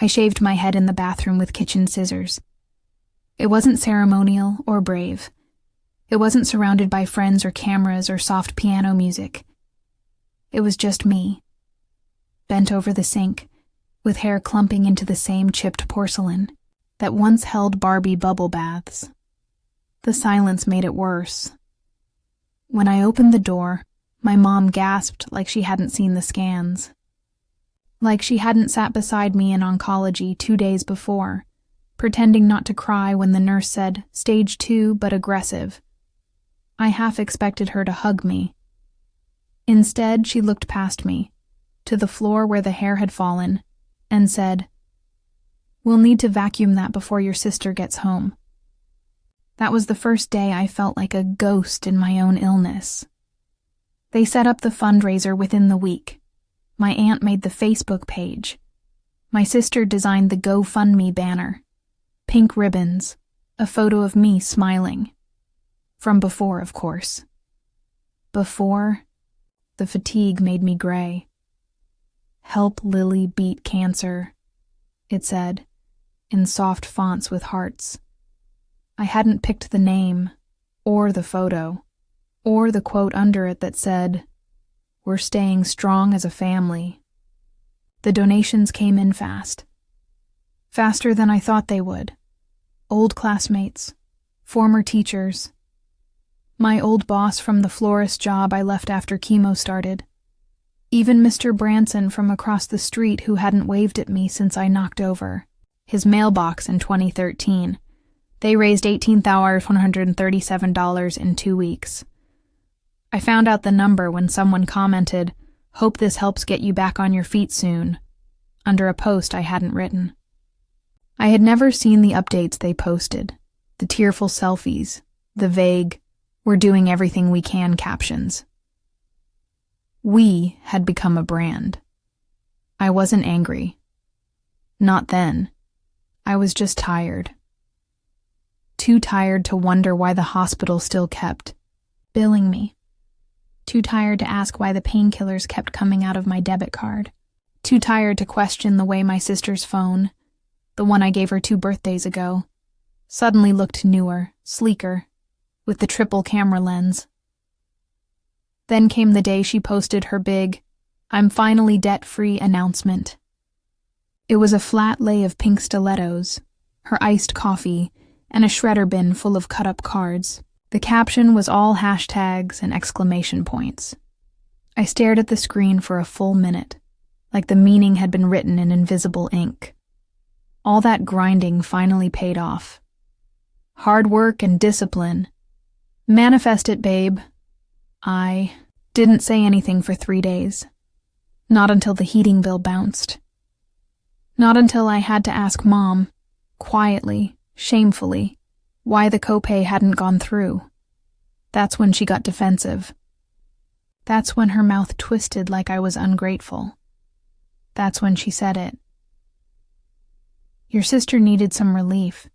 I shaved my head in the bathroom with kitchen scissors. It wasn't ceremonial or brave. It wasn't surrounded by friends or cameras or soft piano music. It was just me, bent over the sink, with hair clumping into the same chipped porcelain that once held Barbie bubble baths. The silence made it worse. When I opened the door, my mom gasped like she hadn't seen the scans. Like she hadn't sat beside me in oncology 2 days before, pretending not to cry when the nurse said, "Stage 2, but aggressive." I half expected her to hug me. Instead, she looked past me, to the floor where the hair had fallen, and said, "We'll need to vacuum that before your sister gets home." That was the first day I felt like a ghost in my own illness. They set up the fundraiser within the week. My aunt made the Facebook page. My sister designed the GoFundMe banner. Pink ribbons, a photo of me smiling. From before, of course. Before, the fatigue made me gray. "Help Lily beat cancer," it said, in soft fonts with hearts. I hadn't picked the name, or the photo, or the quote under it that said, "We're staying strong as a family." The donations came in fast. Faster than I thought they would. Old classmates, former teachers, my old boss from the florist job I left after chemo started, even Mr. Branson from across the street who hadn't waved at me since I knocked over his mailbox in 2013. They raised $18,137 in 2 weeks. I found out the number when someone commented, "Hope this helps get you back on your feet soon," under a post I hadn't written. I had never seen the updates they posted, the tearful selfies, the vague, "We're doing everything we can" captions. We had become a brand. I wasn't angry. Not then. I was just tired. Too tired to wonder why the hospital still kept billing me. Too tired to ask why the painkillers kept coming out of my debit card. Too tired to question the way my sister's phone, the one I gave her 2 birthdays ago, suddenly looked newer, sleeker, with the triple camera lens. Then came the day she posted her big, "I'm finally debt-free" announcement. It was a flat lay of pink stilettos, her iced coffee, and a shredder bin full of cut-up cards. The caption was all hashtags and exclamation points. I stared at the screen for a full minute, like the meaning had been written in invisible ink. All that grinding finally paid off. Hard work and discipline. Manifest it, babe. I didn't say anything for 3 days. Not until the heating bill bounced. Not until I had to ask Mom, quietly, shamefully, why the copay hadn't gone through. That's when she got defensive. That's when her mouth twisted like I was ungrateful. That's when she said it. "Your sister needed some relief.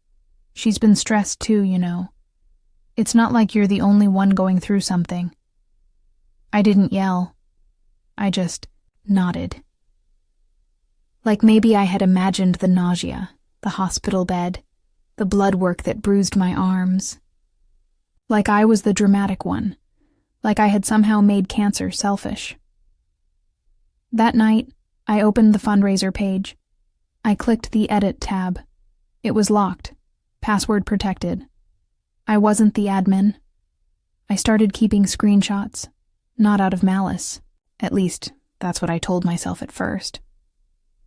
She's been stressed too, you know. It's not like you're the only one going through something." I didn't yell. I just nodded. Like maybe I had imagined the nausea, the hospital bed, the blood work that bruised my arms. Like I was the dramatic one. Like I had somehow made cancer selfish. That night, I opened the fundraiser page. I clicked the edit tab. It was locked, password protected. I wasn't the admin. I started keeping screenshots, not out of malice. At least, that's what I told myself at first.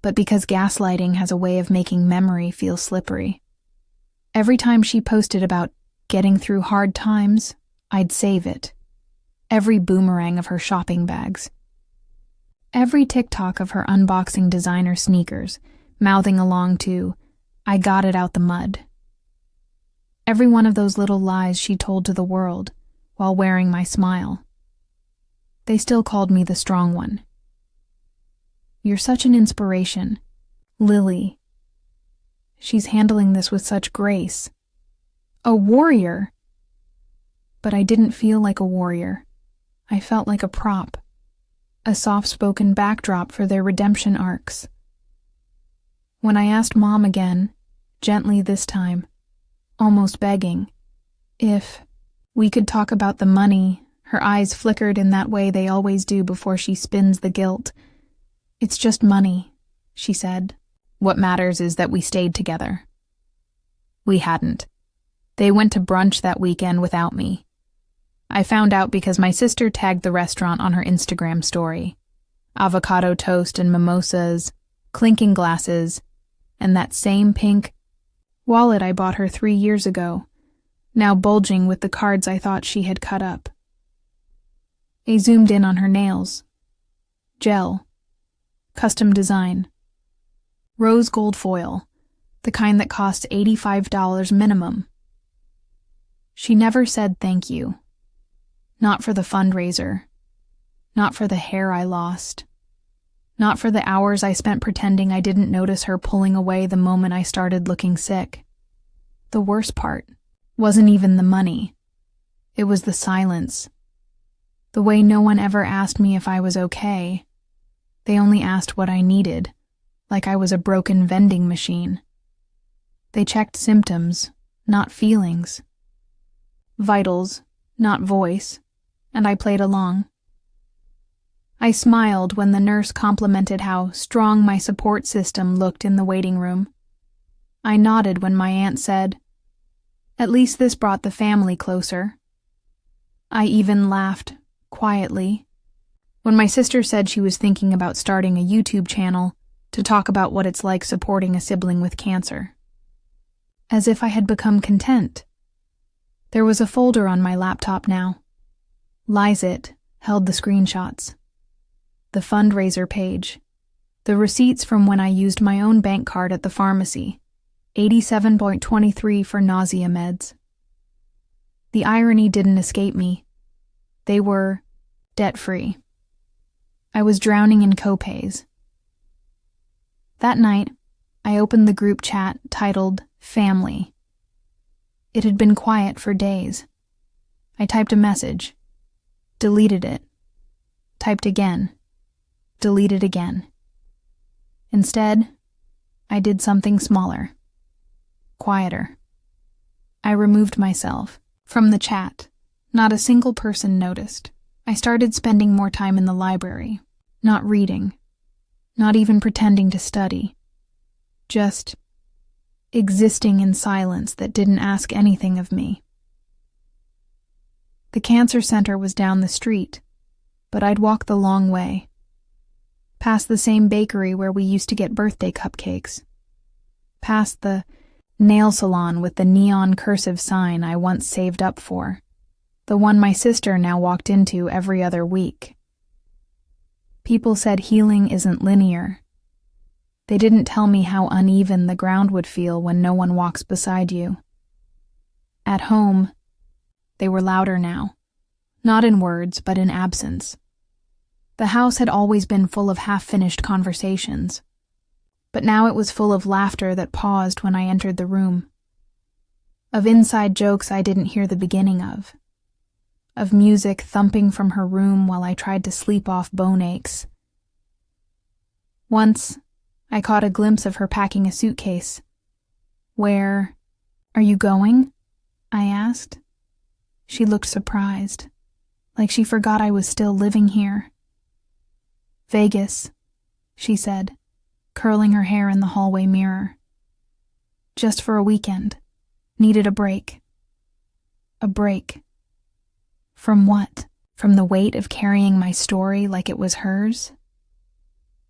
But because gaslighting has a way of making memory feel slippery. Every time she posted about getting through hard times, I'd save it. Every boomerang of her shopping bags. Every TikTok of her unboxing designer sneakers, mouthing along to, "I got it out the mud." Every one of those little lies she told to the world while wearing my smile. They still called me the strong one. "You're such an inspiration. Lily. She's handling this with such grace. A warrior." But I didn't feel like a warrior. I felt like a prop. A soft-spoken backdrop for their redemption arcs. When I asked Mom again, gently this time, almost begging, if we could talk about the money, her eyes flickered in that way they always do before she spins the guilt. "It's just money," she said. "What matters is that we stayed together." We hadn't. They went to brunch that weekend without me. I found out because my sister tagged the restaurant on her Instagram story. Avocado toast and mimosas, clinking glasses, and that same pink wallet I bought her 3 years ago, now bulging with the cards I thought she had cut up. I zoomed in on her nails. Gel. Custom design. Rose gold foil, the kind that costs $85 minimum. She never said thank you. Not for the fundraiser. Not for the hair I lost. Not for the hours I spent pretending I didn't notice her pulling away the moment I started looking sick. The worst part wasn't even the money. It was the silence. The way no one ever asked me if I was okay. They only asked what I needed, like I was a broken vending machine. They checked symptoms, not feelings. Vitals, not voice, and I played along. I smiled when the nurse complimented how strong my support system looked in the waiting room. I nodded when my aunt said, "At least this brought the family closer." I even laughed, quietly, when my sister said she was thinking about starting a YouTube channel to talk about what it's like supporting a sibling with cancer. As if I had become content. There was a folder on my laptop now. Lizit held the screenshots. The fundraiser page. The receipts from when I used my own bank card at the pharmacy. 87.23 for nausea meds. The irony didn't escape me. They were debt-free. I was drowning in copays. That night, I opened the group chat titled Family. It had been quiet for days. I typed a message. Deleted it. Typed again. Deleted again. Instead, I did something smaller. Quieter. I removed myself from the chat. Not a single person noticed. I started spending more time in the library, not reading, not even pretending to study. Just existing in silence that didn't ask anything of me. The cancer center was down the street, but I'd walk the long way. Past the same bakery where we used to get birthday cupcakes. Past the nail salon with the neon cursive sign I once saved up for. The one my sister now walked into every other week. People said healing isn't linear. They didn't tell me how uneven the ground would feel when no one walks beside you. At home, they were louder now. Not in words, but in absence. The house had always been full of half-finished conversations, but now it was full of laughter that paused when I entered the room. Of inside jokes I didn't hear the beginning of. Of music thumping from her room while I tried to sleep off bone aches. Once, I caught a glimpse of her packing a suitcase. "Where are you going?" I asked. She looked surprised, like she forgot I was still living here. "Vegas," she said, curling her hair in the hallway mirror. "Just for a weekend. Needed a break." A break. From what? From the weight of carrying my story like it was hers?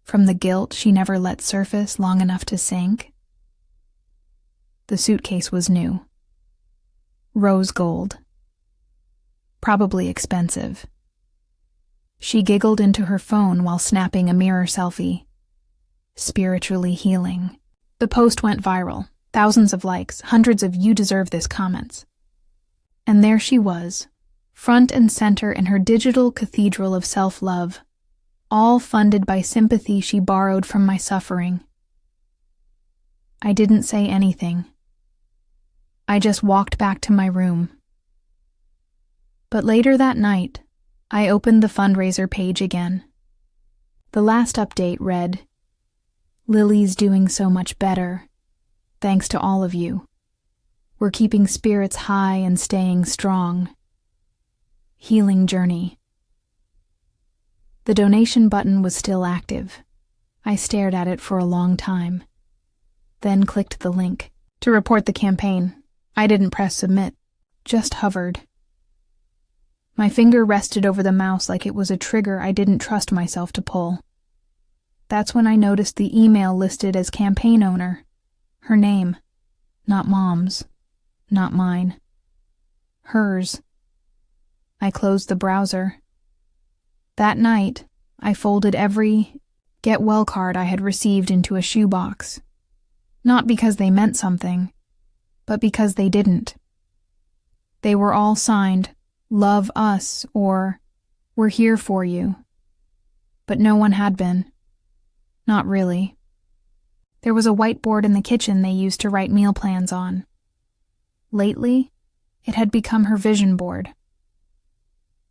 From the guilt she never let surface long enough to sink? The suitcase was new. Rose gold. Probably expensive. She giggled into her phone while snapping a mirror selfie. Spiritually healing. The post went viral. Thousands of likes, hundreds of "you deserve this" comments. And there she was, front and center in her digital cathedral of self-love, all funded by sympathy she borrowed from my suffering. I didn't say anything. I just walked back to my room. But later that night, I opened the fundraiser page again. The last update read, Lily's doing so much better, thanks to all of you. We're keeping spirits high and staying strong. Healing journey. The donation button was still active. I stared at it for a long time, then clicked the link. To report the campaign, I didn't press submit, just hovered. My finger rested over the mouse like it was a trigger I didn't trust myself to pull. That's when I noticed the email listed as campaign owner. Her name. Not Mom's. Not mine. Hers. I closed the browser. That night, I folded every get well card I had received into a shoebox. Not because they meant something, but because they didn't. They were all signed, "Love us," or "We're here for you." But no one had been. Not really. There was a whiteboard in the kitchen they used to write meal plans on. Lately, it had become her vision board.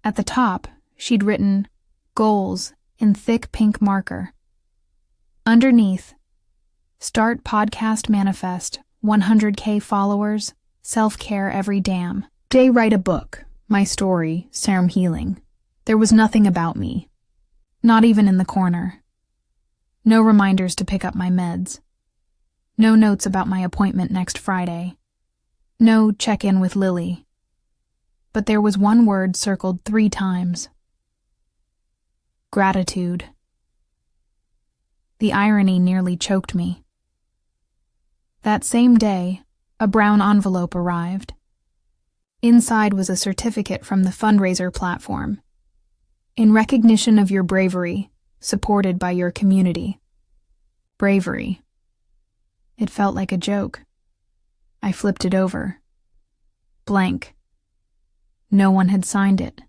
At the top, she'd written "Goals" in thick pink marker. Underneath, "Start podcast manifest, 100K followers, self-care every damn. Day write a book, my story, serum healing." There was nothing about me. Not even in the corner. No reminders to pick up my meds. No notes about my appointment next Friday. No check-in with Lily. But there was one word circled 3 times. Gratitude. The irony nearly choked me. That same day, a brown envelope arrived. Inside was a certificate from the Fundraiser platform. In recognition of your bravery, supported by your community. Bravery. It felt like a joke. I flipped it over. Blank. No one had signed it.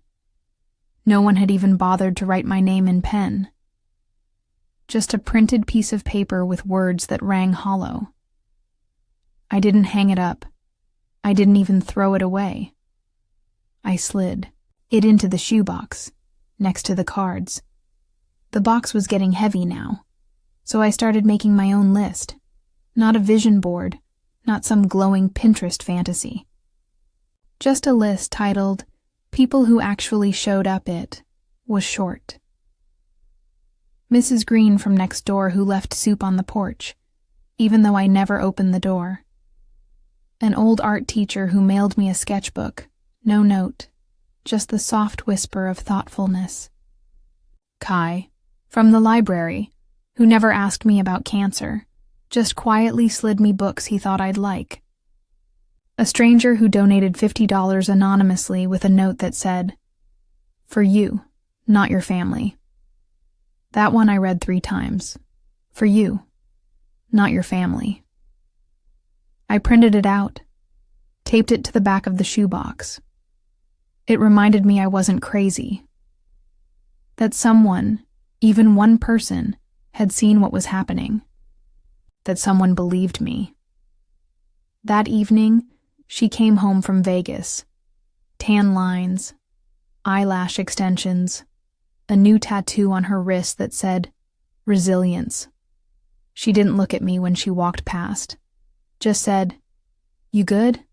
No one had even bothered to write my name in pen. Just a printed piece of paper with words that rang hollow. I didn't hang it up. I didn't even throw it away. I slid it into the shoebox, next to the cards. The box was getting heavy now, so I started making my own list. Not a vision board, not some glowing Pinterest fantasy. Just a list titled, "People Who Actually Showed Up." It was short. Mrs. Green from next door who left soup on the porch, even though I never opened the door. An old art teacher who mailed me a sketchbook, no note, just the soft whisper of thoughtfulness. Kai, from the library, who never asked me about cancer, just quietly slid me books he thought I'd like. A stranger who donated $50 anonymously with a note that said, "For you, not your family." That one I read 3 times. For you, not your family. I printed it out, taped it to the back of the shoebox. It reminded me I wasn't crazy. That someone, even one person, had seen what was happening. That someone believed me. That evening, she came home from Vegas. Tan lines, eyelash extensions, a new tattoo on her wrist that said, "Resilience." She didn't look at me when she walked past. Just said, "You good?"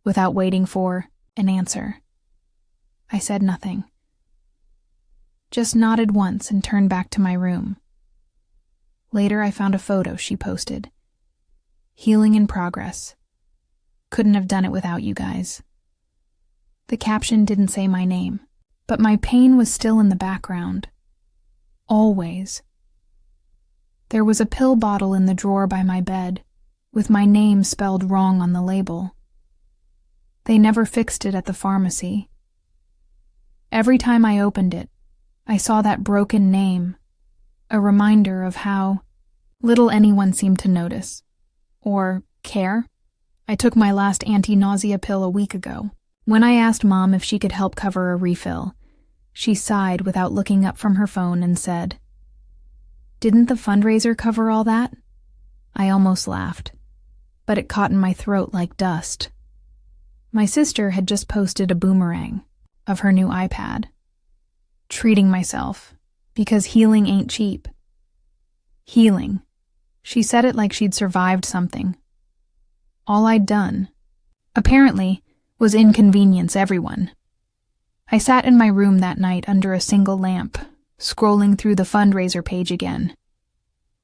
without waiting for an answer. I said nothing. Just nodded once and turned back to my room. Later I found a photo she posted. "Healing in progress. Couldn't have done it without you guys." The caption didn't say my name, but my pain was still in the background. Always. There was a pill bottle in the drawer by my bed, with my name spelled wrong on the label. They never fixed it at the pharmacy. Every time I opened it, I saw that broken name, a reminder of how little anyone seemed to notice. Or care. I took my last anti-nausea pill a week ago. When I asked Mom if she could help cover a refill, she sighed without looking up from her phone and said, "Didn't the fundraiser cover all that?" I almost laughed, but it caught in my throat like dust. My sister had just posted a boomerang of her new iPad. Treating myself, because healing ain't cheap. Healing, She said it like she'd survived something. All I'd done, apparently, was inconvenience everyone. I sat in my room that night under a single lamp, scrolling through the fundraiser page again.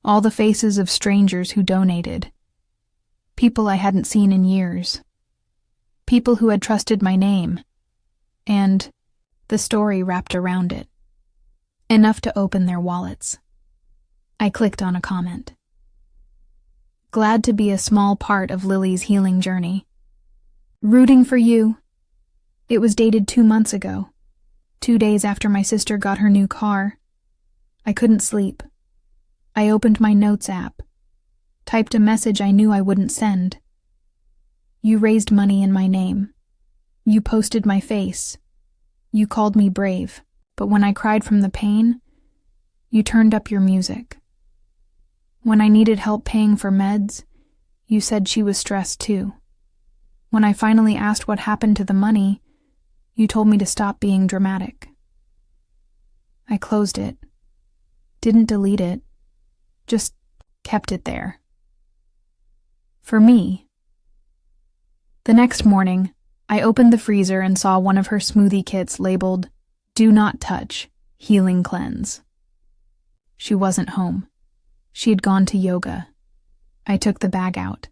All the faces of strangers who donated. People I hadn't seen in years. People who had trusted my name. And the story wrapped around it. Enough to open their wallets. I clicked on a comment. Glad to be a small part of Lily's healing journey. Rooting for you. It was dated 2 months ago, 2 days after my sister got her new car. I couldn't sleep. I opened my notes app, typed a message I knew I wouldn't send. You raised money in my name. You posted my face. You called me brave, but when I cried from the pain, you turned up your music. When I needed help paying for meds, you said she was stressed too. When I finally asked what happened to the money, you told me to stop being dramatic. I closed it. Didn't delete it. Just kept it there. For me. The next morning, I opened the freezer and saw one of her smoothie kits labeled, "Do not touch, healing cleanse." She wasn't home. She had gone to yoga. I took the bag out,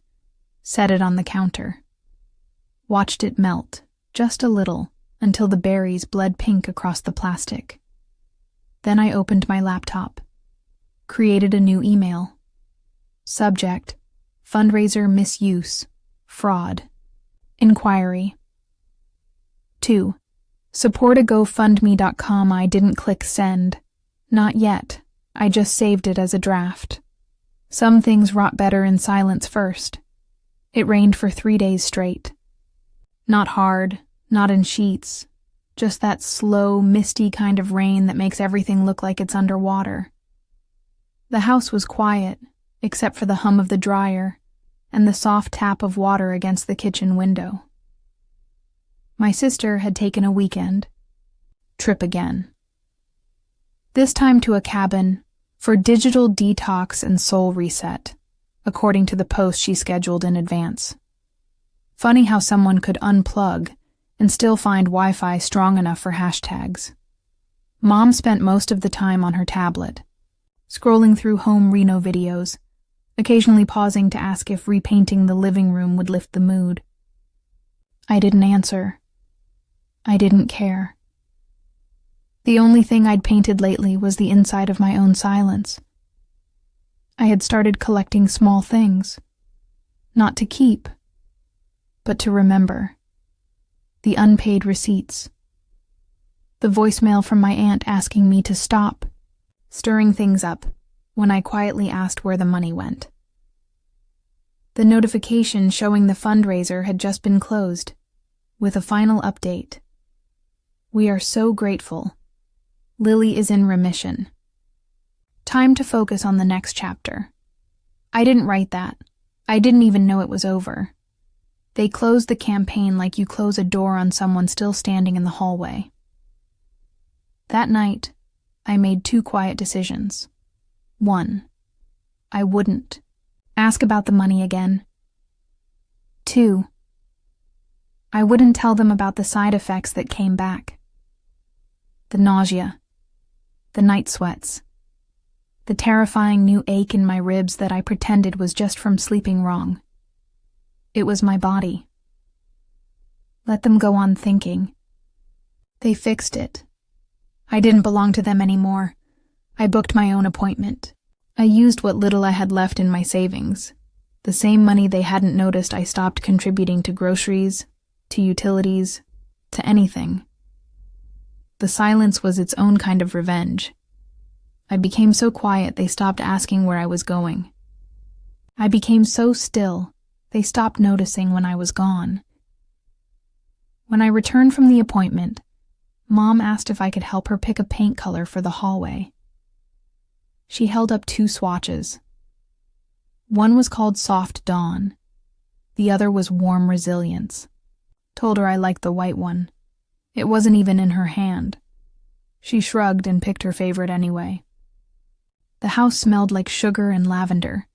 set it on the counter, watched it melt, just a little, until the berries bled pink across the plastic. Then I opened my laptop, created a new email. Subject, fundraiser misuse, fraud, inquiry. 2. Support a GoFundMe.com. I didn't click send. Not yet. I just saved it as a draft. Some things rot better in silence first. It rained for 3 days straight. Not hard, not in sheets, just that slow, misty kind of rain that makes everything look like it's underwater. The house was quiet, except for the hum of the dryer and the soft tap of water against the kitchen window. My sister had taken a weekend. Trip again. This time to a cabin for digital detox and soul reset, according to the post she scheduled in advance. Funny how someone could unplug and still find Wi-Fi strong enough for hashtags. Mom spent most of the time on her tablet, scrolling through home reno videos, occasionally pausing to ask if repainting the living room would lift the mood. I didn't answer. I didn't care. The only thing I'd painted lately was the inside of my own silence. I had started collecting small things, not to keep, but to remember. The unpaid receipts. The voicemail from my aunt asking me to stop, stirring things up when I quietly asked where the money went. The notification showing the fundraiser had just been closed, with a final update. We are so grateful. Lily is in remission. Time to focus on the next chapter. I didn't write that. I didn't even know it was over. They closed the campaign like you close a door on someone still standing in the hallway. That night, I made 2 quiet decisions. 1. I wouldn't ask about the money again. 2. I wouldn't tell them about the side effects that came back. The nausea, the night sweats, the terrifying new ache in my ribs that I pretended was just from sleeping wrong. It was my body. Let them go on thinking. They fixed it. I didn't belong to them anymore. I booked my own appointment. I used what little I had left in my savings, the same money they hadn't noticed I stopped contributing to groceries, to utilities, to anything. The silence was its own kind of revenge. I became so quiet they stopped asking where I was going. I became so still they stopped noticing when I was gone. When I returned from the appointment, Mom asked if I could help her pick a paint color for the hallway. She held up 2 swatches. One was called Soft Dawn. The other was Warm Resilience. Told her I liked the white one. It wasn't even in her hand. She shrugged and picked her favorite anyway. The house smelled like sugar and lavender,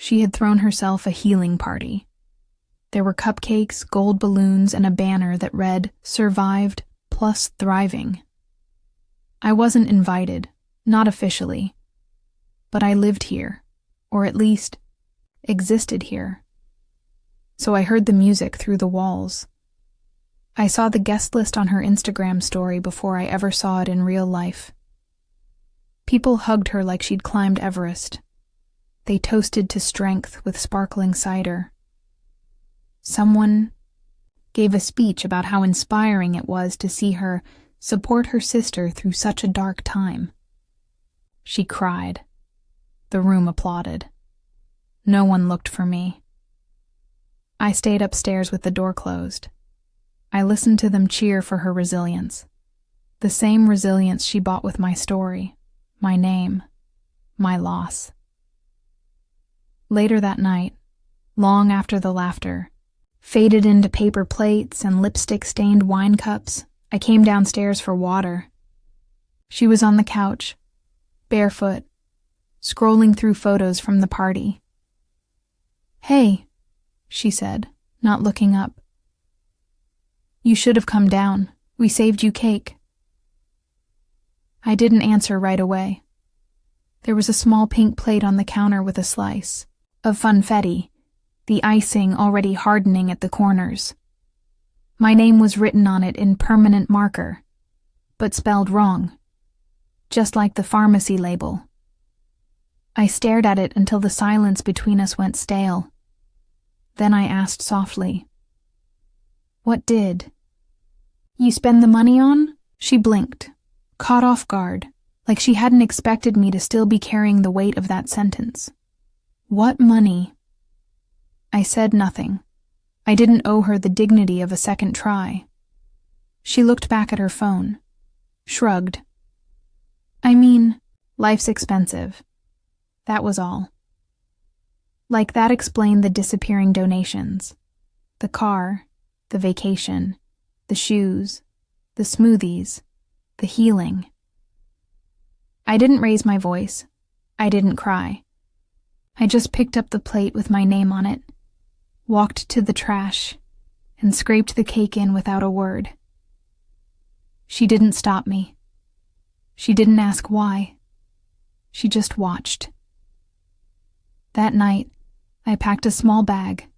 She had thrown herself a healing party. There were cupcakes, gold balloons, and a banner that read, "Survived plus thriving." I wasn't invited, not officially, but I lived here, or at least existed here. So I heard the music through the walls. I saw the guest list on her Instagram story before I ever saw it in real life. People hugged her like she'd climbed Everest. They toasted to strength with sparkling cider. Someone gave a speech about how inspiring it was to see her support her sister through such a dark time. She cried. The room applauded. No one looked for me. I stayed upstairs with the door closed. I listened to them cheer for her resilience. The same resilience she bought with my story, my name, my loss. Later that night, long after the laughter, faded into paper plates and lipstick-stained wine cups, I came downstairs for water. She was on the couch, barefoot, scrolling through photos from the party. "Hey," she said, not looking up. "You should have come down. We saved you cake." I didn't answer right away. There was a small pink plate on the counter with a slice of funfetti, the icing already hardening at the corners. My name was written on it in permanent marker, but spelled wrong, just like the pharmacy label. I stared at it until the silence between us went stale. Then I asked softly, "What did you spend the money on?" She blinked, caught off guard, like she hadn't expected me to still be carrying the weight of that sentence. "What money?" I said nothing. I didn't owe her the dignity of a second try. She looked back at her phone, shrugged. "I mean, life's expensive." That was all. Like that explained the disappearing donations. The car, the vacation, the shoes, the smoothies, the healing. I didn't raise my voice. I didn't cry. I just picked up the plate with my name on it, walked to the trash, and scraped the cake in without a word. She didn't stop me. She didn't ask why. She just watched. That night, I packed a small bag,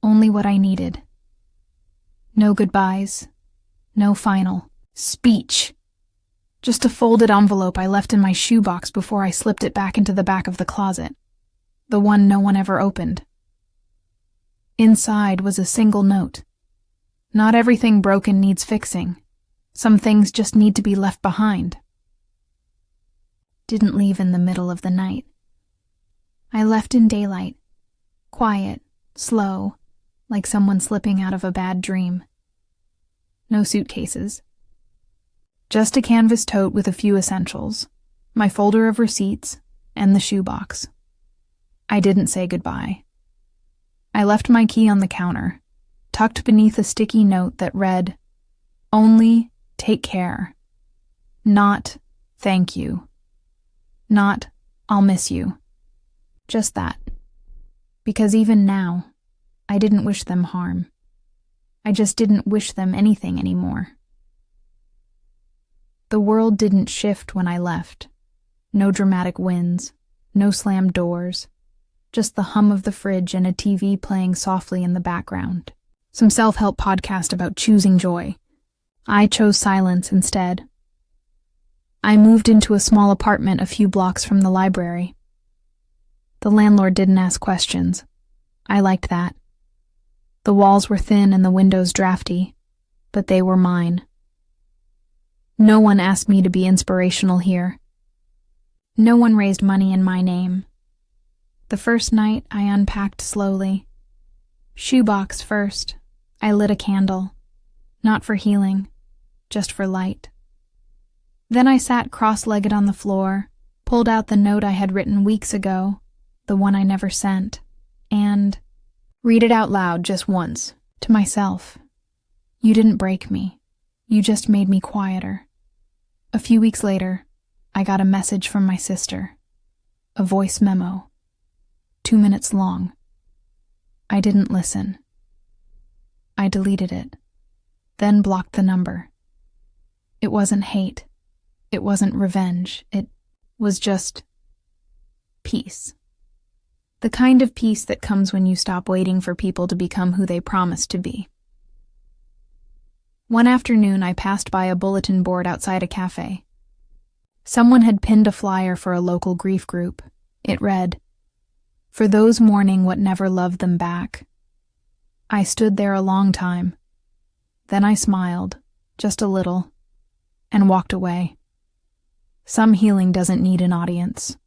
only what I needed. No goodbyes, no final speech. Just a folded envelope I left in my shoebox before I slipped it back into the back of the closet, the one no one ever opened. Inside was a single note. Not everything broken needs fixing. Some things just need to be left behind. Didn't leave in the middle of the night. I left in daylight, quiet, slow, like someone slipping out of a bad dream. No suitcases. Just a canvas tote with a few essentials, my folder of receipts, and the shoebox. I didn't say goodbye. I left my key on the counter, tucked beneath a sticky note that read, "Only take care." Not, "Thank you." Not, "I'll miss you." Just that. Because even now, I didn't wish them harm. I just didn't wish them anything anymore. The world didn't shift when I left. No dramatic winds, no slammed doors, just the hum of the fridge and a TV playing softly in the background. Some self-help podcast about choosing joy. I chose silence instead. I moved into a small apartment a few blocks from the library. The landlord didn't ask questions. I liked that. The walls were thin and the windows drafty, but they were mine. No one asked me to be inspirational here. No one raised money in my name. The first night, I unpacked slowly. Shoebox first. I lit a candle. Not for healing, just for light. Then I sat cross-legged on the floor, pulled out the note I had written weeks ago, the one I never sent, and read it out loud just once, to myself. "You didn't break me. You just made me quieter." A few weeks later, I got a message from my sister. A voice memo. 2 minutes long. I didn't listen. I deleted it, then blocked the number. It wasn't hate. It wasn't revenge. It was just peace. The kind of peace that comes when you stop waiting for people to become who they promised to be. One afternoon, I passed by a bulletin board outside a cafe. Someone had pinned a flyer for a local grief group. It read, "For those mourning what never loved them back." I stood there a long time. Then I smiled, just a little, and walked away. Some healing doesn't need an audience.